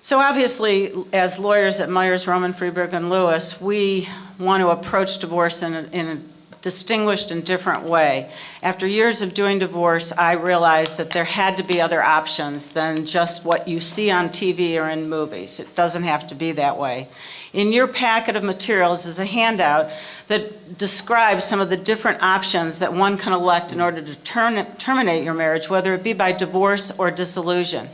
So obviously, as lawyers at Meyers, Friedberg Lewis, we want to approach divorce in a distinguished and different way. After years of doing divorce, I realized that there had to be other options than just what you see on TV or in movies. It doesn't have to be that way. In your packet of materials is a handout that describes some of the different options that one can elect in order to terminate your marriage, whether it be by divorce or dissolution.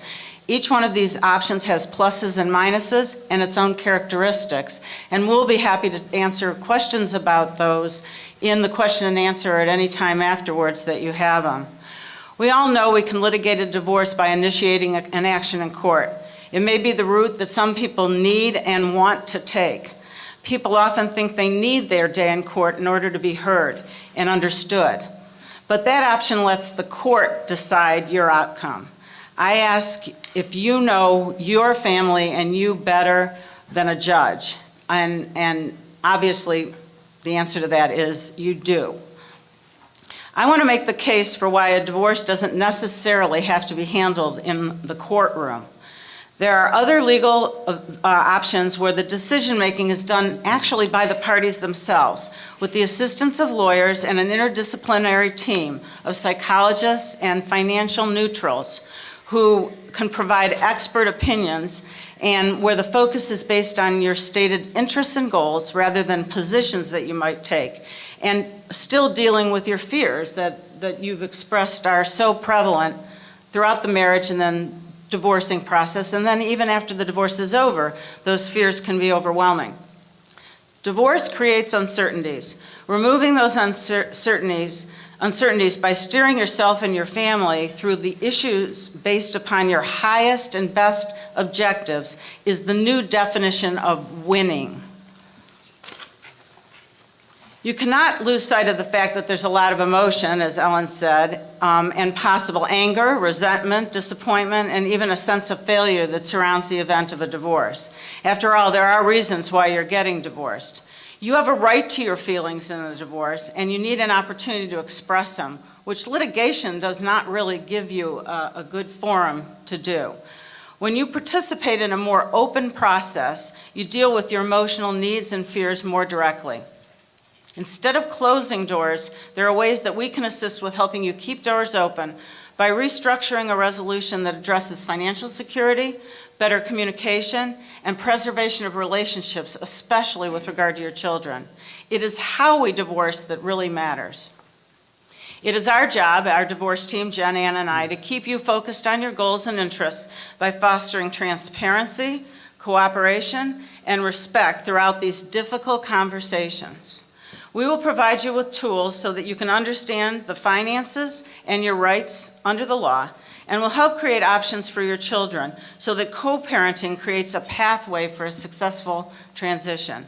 Each one of these options has pluses and minuses and its own characteristics, and we'll be happy to answer questions about those in the question and answer at any time afterwards that you have them. We all know we can litigate a divorce by initiating an action in court. It may be the route that some people need and want to take. People often think they need their day in court in order to be heard and understood. But that option lets the court decide your outcome. I ask if you know your family and you better than a judge. And obviously, the answer to that is you do. I want to make the case for why a divorce doesn't necessarily have to be handled in the courtroom. There are other legal options where the decision-making is done actually by the parties themselves, with the assistance of lawyers and an interdisciplinary team of psychologists and financial neutrals who can provide expert opinions, and where the focus is based on your stated interests and goals rather than positions that you might take, and still dealing with your fears that you've expressed are so prevalent throughout the marriage and then divorcing process, and then even after the divorce is over, those fears can be overwhelming. Divorce creates uncertainties. Removing those uncertainties by steering yourself and your family through the issues based upon your highest and best objectives is the new definition of winning. You cannot lose sight of the fact that there's a lot of emotion, as Ellen said, and possible anger, resentment, disappointment, and even a sense of failure that surrounds the event of a divorce. After all, there are reasons why you're getting divorced. You have a right to your feelings in a divorce, and you need an opportunity to express them, which litigation does not really give you a good forum to do. When you participate in a more open process, you deal with your emotional needs and fears more directly. Instead of closing doors, there are ways that we can assist with helping you keep doors open by restructuring a resolution that addresses financial security, better communication, and preservation of relationships, especially with regard to your children. It is how we divorce that really matters. It is our job, our divorce team, Jen, Ann, and I, to keep you focused on your goals and interests by fostering transparency, cooperation, and respect throughout these difficult conversations. We will provide you with tools so that you can understand the finances and your rights under the law, and will help create options for your children so that co-parenting creates a pathway for a successful transition.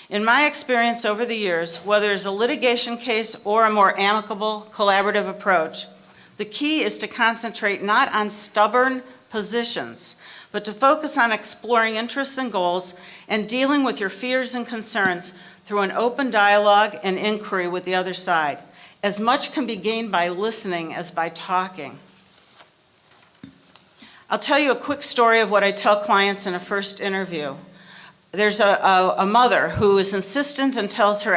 In my experience over the years, whether it's a litigation case or a more amicable, collaborative approach, the key is to concentrate not on stubborn positions, but to focus on exploring interests and goals and dealing with your fears and concerns through an open dialogue and inquiry with the other side. As much can be gained by listening as by talking. I'll tell you a quick story of what I tell clients in a first interview. There's a mother who is insistent and tells her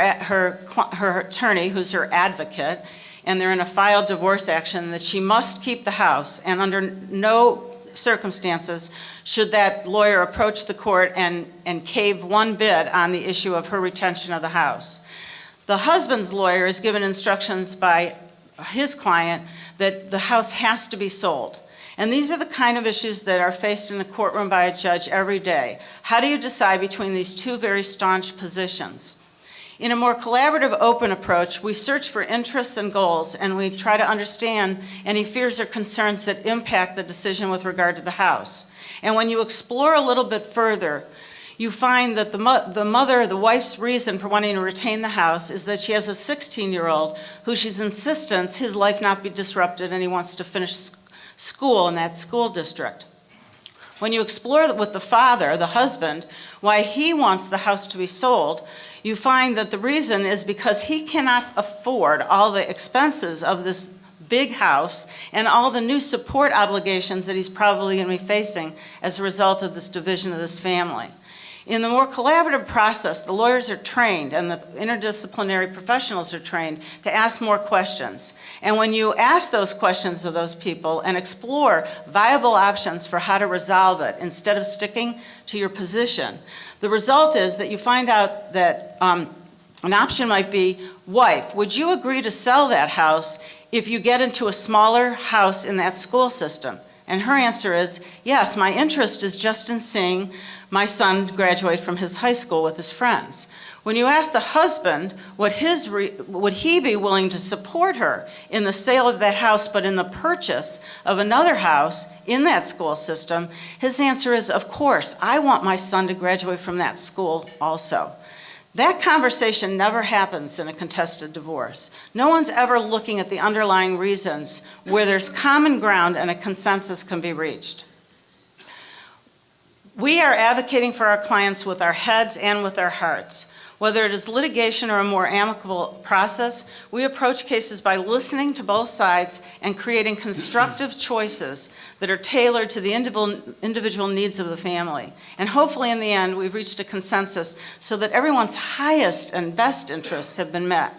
attorney, who's her advocate, and they're in a filed divorce action, that she must keep the house, and under no circumstances should that lawyer approach the court and cave one bit on the issue of her retention of the house. The husband's lawyer is given instructions by his client that the house has to be sold. And these are the kind of issues that are faced in the courtroom by a judge every day. How do you decide between these two very staunch positions? In a more collaborative, open approach, we search for interests and goals, and we try to understand any fears or concerns that impact the decision with regard to the house. And when you explore a little bit further, you find that the wife's reason for wanting to retain the house is that she has a 16-year-old who she's insistents his life not be disrupted, and he wants to finish school in that school district. When you explore with the father, the husband, why he wants the house to be sold, you find that the reason is because he cannot afford all the expenses of this big house and all the new support obligations that he's probably going to be facing as a result of this division of this family. In the more collaborative process, the lawyers are trained and the interdisciplinary professionals are trained to ask more questions. And when you ask those questions of those people and explore viable options for how to resolve it instead of sticking to your position, the result is that you find out that an option might be, wife, would you agree to sell that house if you get into a smaller house in that school system? And her answer is, yes, my interest is just in seeing my son graduate from his high school with his friends. When you ask the husband, would he be willing to support her in the sale of that house, but in the purchase of another house in that school system, his answer is, of course, I want my son to graduate from that school also. That conversation never happens in a contested divorce. No one's ever looking at the underlying reasons where there's common ground and a consensus can be reached. We are advocating for our clients with our heads and with our hearts. Whether it is litigation or a more amicable process, we approach cases by listening to both sides and creating constructive choices that are tailored to the individual needs of the family. And hopefully in the end, we've reached a consensus so that everyone's highest and best interests have been met.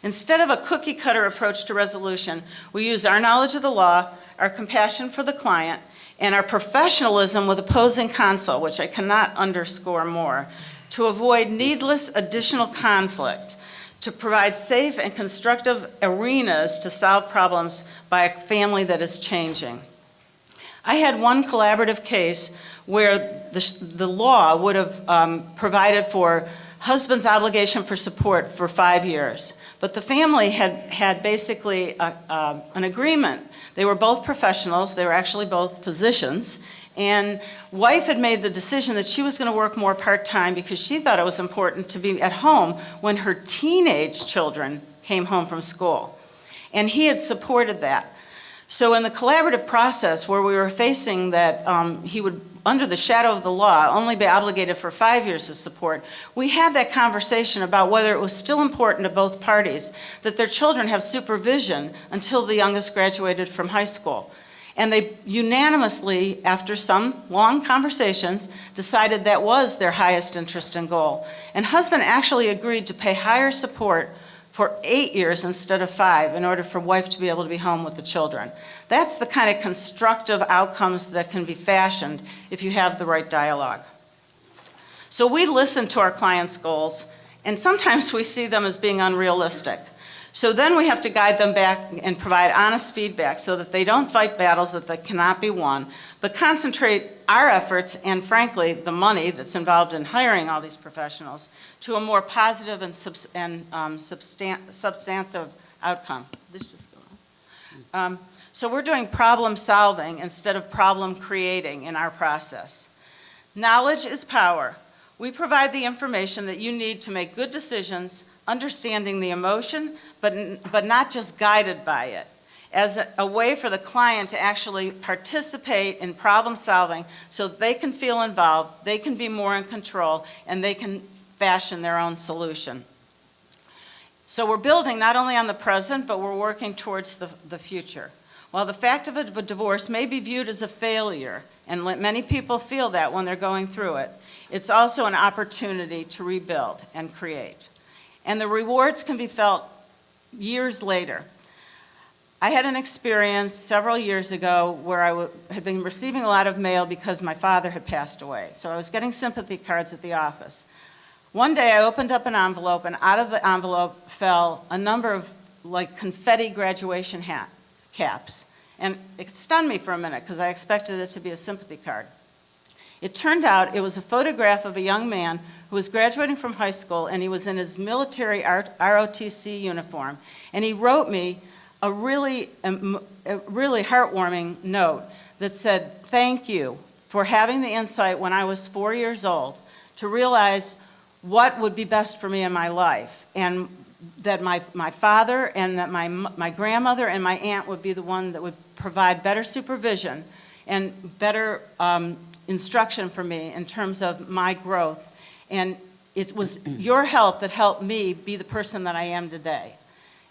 Instead of a cookie-cutter approach to resolution, we use our knowledge of the law, our compassion for the client, and our professionalism with opposing counsel, which I cannot underscore more, to avoid needless additional conflict, to provide safe and constructive arenas to solve problems by a family that is changing. I had one collaborative case where the law would have provided for husband's obligation for support for 5 years, but the family had basically an agreement. They were both professionals, they were actually both physicians, and wife had made the decision that she was going to work more part-time because she thought it was important to be at home when her teenage children came home from school. And he had supported that. So in the collaborative process where we were facing that he would, under the shadow of the law, only be obligated for 5 years of support, we had that conversation about whether it was still important to both parties that their children have supervision until the youngest graduated from high school. And they unanimously, after some long conversations, decided that was their highest interest and goal. And husband actually agreed to pay higher support for 8 years instead of 5 in order for wife to be able to be home with the children. That's the kind of constructive outcomes that can be fashioned if you have the right dialogue. So we listen to our clients' goals, and sometimes we see them as being unrealistic. So then we have to guide them back and provide honest feedback so that they don't fight battles that cannot be won, but concentrate our efforts and, frankly, the money that's involved in hiring all these professionals to a more positive and substantive outcome. This just go on. So we're doing problem solving instead of problem creating in our process. Knowledge is power. We provide the information that you need to make good decisions, understanding the emotion, but not just guided by it, as a way for the client to actually participate in problem solving so they can feel involved, they can be more in control, and they can fashion their own solution. So we're building not only on the present, but we're working towards the future. While the fact of a divorce may be viewed as a failure, and many people feel that when they're going through it, it's also an opportunity to rebuild and create. And the rewards can be felt years later. I had an experience several years ago where I had been receiving a lot of mail because my father had passed away. So I was getting sympathy cards at the office. One day I opened up an envelope, and out of the envelope fell a number of like confetti graduation hat caps. And it stunned me for a minute because I expected it to be a sympathy card. It turned out it was a photograph of a young man who was graduating from high school, and he was in his military ROTC uniform. And he wrote me a really heartwarming note that said, "Thank you for having the insight when I was 4 years old to realize what would be best for me in my life, and that my father and that my grandmother and my aunt would be the one that would provide better supervision and better instruction for me in terms of my growth. And it was your help that helped me be the person that I am today."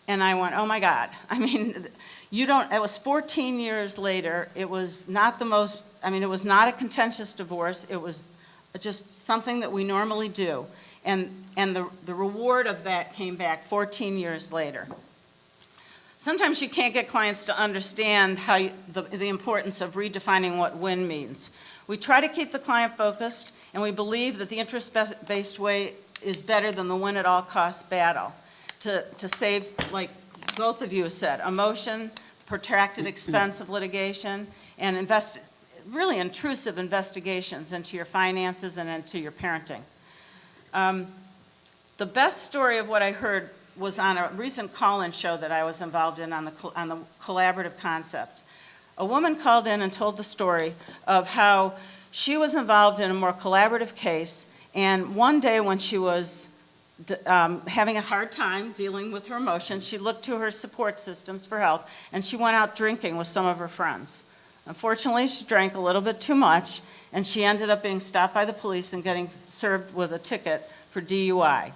And I went, oh my God. I mean, it was 14 years later. It was not it was not a contentious divorce. It was just something that we normally do. And the reward of that came back 14 years later. Sometimes you can't get clients to understand the importance of redefining what win means. We try to keep the client focused, and we believe that the interest-based way is better than the win-at-all-costs battle. To save, like both of you said, emotion, protracted expense of litigation, and really intrusive investigations into your finances and into your parenting. The best story of what I heard was on a recent call-in show that I was involved in on the collaborative concept. A woman called in and told the story of how she was involved in a more collaborative case, and one day when she was having a hard time dealing with her emotions, she looked to her support systems for help, and she went out drinking with some of her friends. Unfortunately, she drank a little bit too much, and she ended up being stopped by the police and getting served with a ticket for DUI.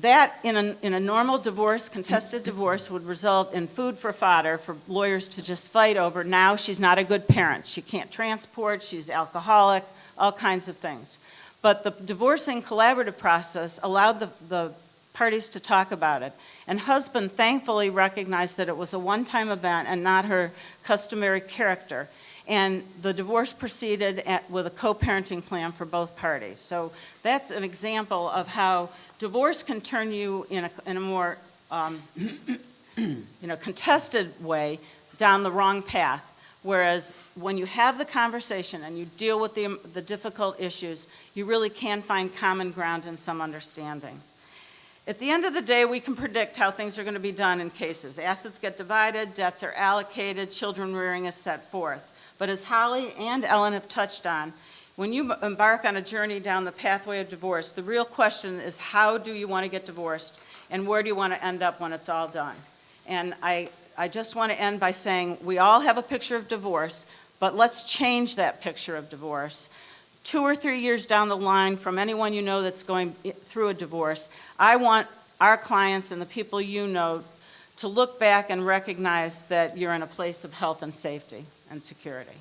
That, in a normal divorce, contested divorce, would result in food for fodder for lawyers to just fight over. Now she's not a good parent. She can't transport, she's alcoholic, all kinds of things. But the divorcing collaborative process allowed the parties to talk about it. And husband thankfully recognized that it was a one-time event and not her customary character. And the divorce proceeded with a co-parenting plan for both parties. So that's an example of how divorce can turn you in a more contested way down the wrong path. Whereas when you have the conversation and you deal with the difficult issues, you really can find common ground and some understanding. At the end of the day, we can predict how things are going to be done in cases. Assets get divided, debts are allocated, children rearing is set forth. But as Holly and Ellen have touched on, when you embark on a journey down the pathway of divorce, the real question is how do you want to get divorced and where do you want to end up when it's all done? And I just want to end by saying we all have a picture of divorce, but let's change that picture of divorce. 2 or 3 years down the line from anyone you know that's going through a divorce, I want our clients and the people you know to look back and recognize that you're in a place of health and safety and security.